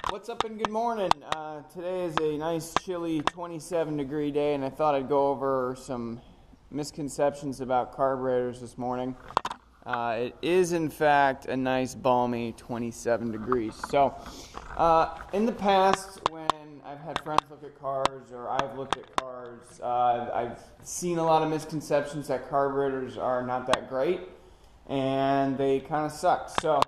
What's up and good morning. Today is a nice chilly 27-degree day, and I thought I'd go over some misconceptions about carburetors this morning. It is in fact a nice balmy 27 degrees. So in the past, when I've had friends look at cars or I've looked at cars, I've seen a lot of misconceptions that carburetors are not that great and they kind of suck. So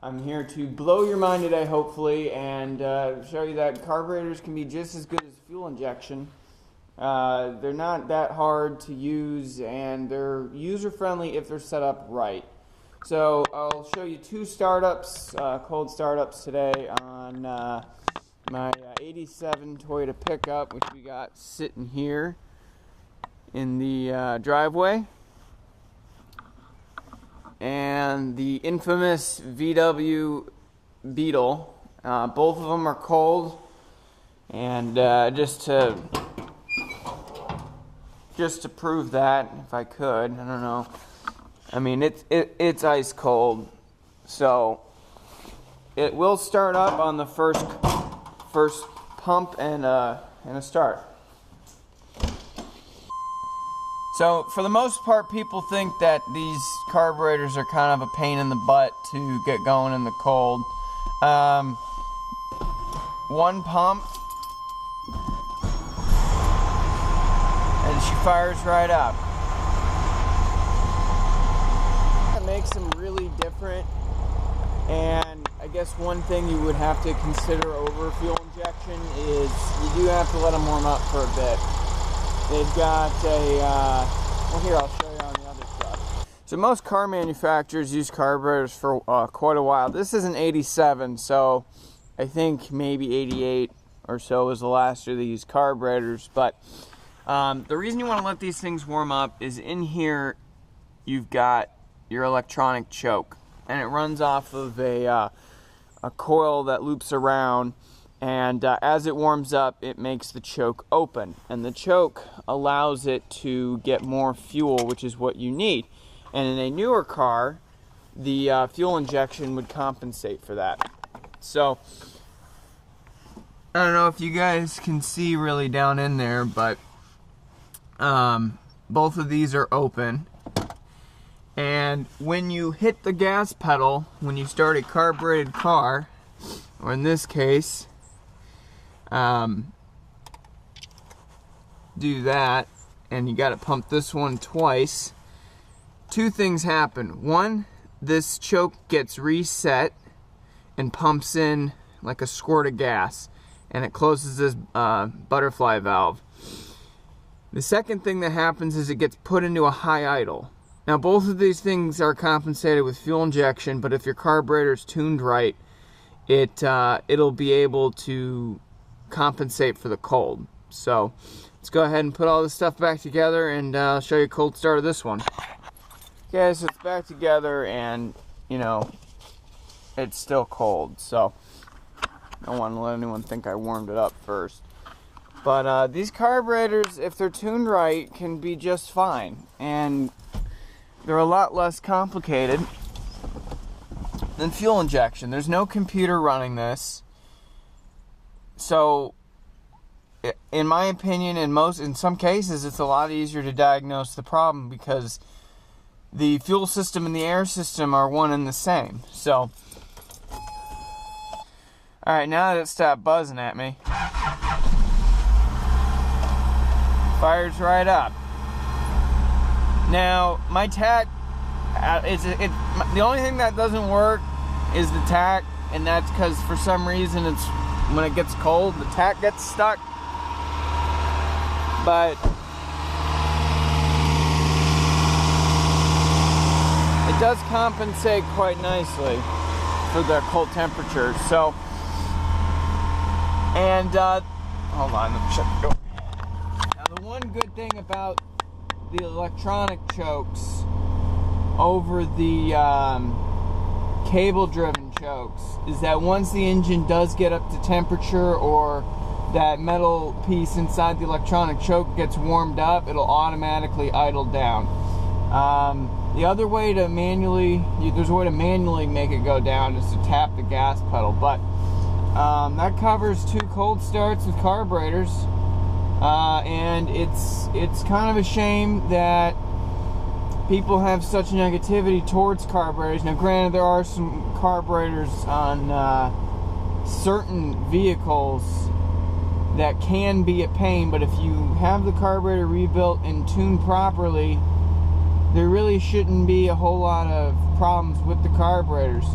I'm here to blow your mind today, hopefully, and show you that carburetors can be just as good as fuel injection. They're not that hard to use, and they're user-friendly if they're set up right. So I'll show you two startups, cold startups today on my 87 Toyota pickup, which we got sitting here in the driveway, and the infamous VW Beetle. Both of them are cold, and just to prove that, if I could, I don't know. I mean, it's ice cold, so it will start up on the first pump and a start. So for the most part, people think that these carburetors are kind of a pain in the butt to get going in the cold. One pump, and she fires right up. It makes them really different, and I guess one thing you would have to consider over fuel injection is you do have to let them warm up for a bit. They've got well, here, I'll show you on the other stuff. So most car manufacturers use carburetors for quite a while. This is an 87, so I think maybe 88 or so was the last year they used carburetors. But the reason you want to let these things warm up is in here you've got your electronic choke, and it runs off of a coil that loops around, and as it warms up it makes the choke open, and the choke allows it to get more fuel, which is what you need. And in a newer car, the fuel injection would compensate for that. So I don't know if you guys can see really down in there, but both of these are open, and when you hit the gas pedal, when you start a carbureted car, or in this case, do that, and you got to pump this one twice, two things happen. One, this choke gets reset and pumps in like a squirt of gas, and it closes this butterfly valve. The second thing that happens is it gets put into a high idle. Now both of these things are compensated with fuel injection, but if your carburetor is tuned right, it'll be able to compensate for the cold. So let's go ahead and put all this stuff back together, and I'll show you a cold start of this one. Okay, so it's back together, and you know, it's still cold, so I don't want to let anyone think I warmed it up first. But these carburetors, if they're tuned right, can be just fine, and they're a lot less complicated than fuel injection. There's no computer running this, so in my opinion, in some cases, it's a lot easier to diagnose the problem because the fuel system and the air system are one and the same. So, alright, now that it stopped buzzing at me, fires right up. Now, my tack, the only thing that doesn't work is the tack, and that's because for some reason it's when it gets cold, the tack gets stuck. But it does compensate quite nicely for the cold temperatures. So, and hold on, let me shut the door. Now, the one good thing about the electronic chokes over the cable-driven chokes is that once the engine does get up to temperature, or that metal piece inside the electronic choke gets warmed up, it'll automatically idle down. The other way to there's a way to manually make it go down is to tap the gas pedal, but That covers 2 cold starts with carburetors, and it's kind of a shame that people have such negativity towards carburetors. Now granted, there are some carburetors on certain vehicles that can be a pain, but if you have the carburetor rebuilt and tuned properly, there really shouldn't be a whole lot of problems with the carburetors.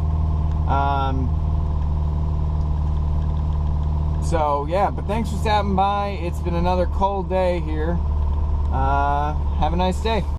So yeah, but thanks for stopping by. It's been another cold day here. Have a nice day.